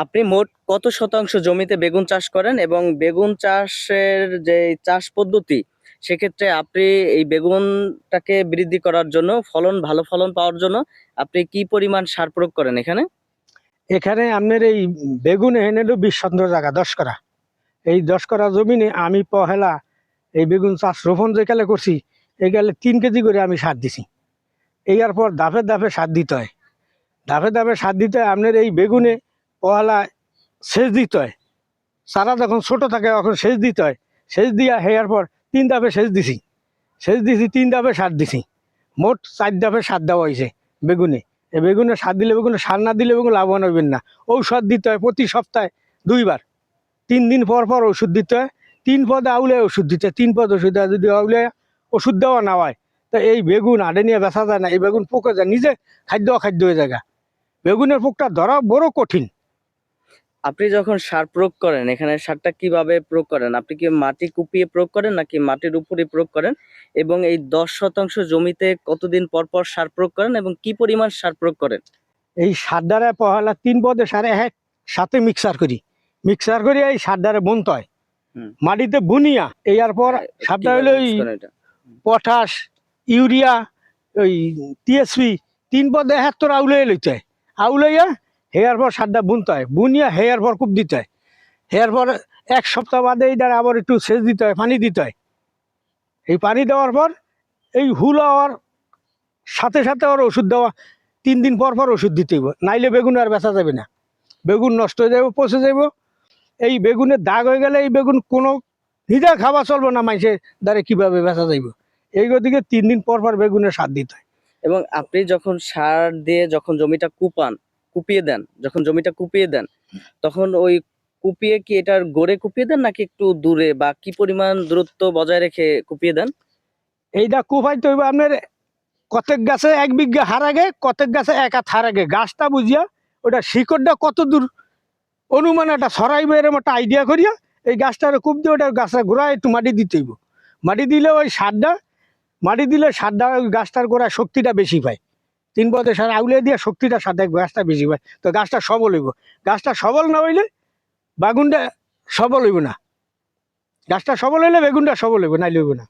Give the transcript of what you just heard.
আপনি মোট কত শতাংশ জমিতে বেগুন চাষ করেন এবং বেগুন চাষের যে চাষ পদ্ধতি, সেক্ষেত্রে আপনি এই বেগুনটাকে বৃদ্ধি করার জন্য ভালো ফলন পাওয়ার জন্য আপনি কি পরিমাণ সার প্রয়োগ করেন এখানে? এখানে আপনার এই বেগুন এনে 20 শতাংশ জায়গা 10 করা। এই 10 করা জমিনে আমি পহেলা এই বেগুন চাষ রোপণ যেকালে করছি, এই গেলে 3 কেজি করে আমি সার দিছি। এর পর ধাপে ধাপে সার দিতে হয়, ধাপে ধাপে সার দিতে হয়। আপনার এই বেগুনে পহেলা সেচ দিতে হয়, চারা যখন ছোট থাকে তখন সেচ দিতে হয়। সেচ দিয়া হেয়ার পর 3 ধাপে সেচ দিছি, 3 ধাপে সার দিছি। মোট 4 ধাপে সার দেওয়া হয়েছে বেগুনে। এই বেগুনে সার দিলে বেগুনে, সার না দিলে বেগুন লাভবান হবেন না। ঔষধ দিতে হয় প্রতি সপ্তাহে 2 বার, 3 দিন পর পর ওষুধ দিতে হয়। 3 পদে আউলে ওষুধ দিতে হয়, 3 পদ ওষুধ দেওয়া। যদি আউলে ওষুধ দেওয়া না হয় তা এই বেগুন আড়ে নিয়ে বেচা যায় না, এই বেগুন পোকে যায়, নিজে খাদ্য অখাদ্য হয়ে যায়। বেগুনের পোকটা ধরা বড় কঠিন। আপনি যখন সার প্রয়োগ করেন, এখানে সারটা কিভাবে প্রয়োগ করেন? আপনি কি মাটি কুপিয়ে প্রয়োগ করেন নাকি মাটির উপরে প্রয়োগ করেন? এবং এই 10 শতাংশ জমিতে কতদিন পর পর সার প্রয়োগ করেন এবং কি পরিমাণ সার প্রয়োগ করেন? এই সার দ্বারা পহেলা 3 পদে সারে সাথে মিক্সার করি, মিক্সার করে এই সার দ্বারা বুনতে হয় মাটিতে বুনিয়া। এর পর সারটা হলো ওই পটাশ, ইউরিয়া, ওই টিএসপি 3 পদে তোর আউলে লইতে হয়। আউলাইয়া হেয়ার পর সারটা বুনতে হয়, বুনিয়া হেয়ার পর কূপ দিতে হয়। হেয়ার পর 1 সপ্তাহ বাদে এই দ্বারা আবার একটু সেচ দিতে হয়, পানি দিতে হয়। এই পানি দেওয়ার পর এই হুল হওয়ার সাথে সাথে ওর ওষুধ দেওয়া, 3 দিন পর পর ওষুধ দিতে হইব, নাইলে বেগুন আর বেচা যাবে না। বেগুন নষ্ট হয়ে যাবে, পচে যাব। এই বেগুনের দাগ হয়ে গেলে এই বেগুন কোনো নিজে খাওয়া চলবে না, মানুষের দ্বারা কিভাবে বেচা যাইব। এই গতিকে 3 দিন পর পর বেগুনের সার দিতে হয়। এবং আপনি যখন সার দিয়ে যখন জমিটা কুপিয়ে দেন, যখন জমিটা কুপিয়ে দেন, তখন ওই কুপিয়ে কি এটার গোড়ে কুপিয়ে দেন নাকি একটু দূরে, বা কি পরিমাণ দূরত্ব বজায় রেখে কুপিয়ে দেন? এইটা কুপাইতে হইব আপনার কতেক গাছে 1 বিঘা হার আগে, কতেক গাছে 1 হাত হার আগে। গাছটা বুঝিয়া ওটা শিকড়টা কত দূর অনুমান একটা ছড়াইবে, এরকম একটা আইডিয়া করিয়া এই গাছটার কূপ দিয়ে ওটা গাছের গোড়ায় একটু মাটি দিতে হইব। মাটি দিলে ওই সারটা, মাটি দিলে সারটা ওই গাছটার গোড়ায় শক্তিটা বেশি পায়। 3 পদে সার আউলে দিয়ে শক্তিটা সাথে গাছটা বেশি পায়, তো গাছটা সবল হইব। গাছটা সবল না হইলে বেগুনটা সবল হইব না। গাছটা সবল হইলে বেগুনটা সবল হইব, নাইলে হইব না।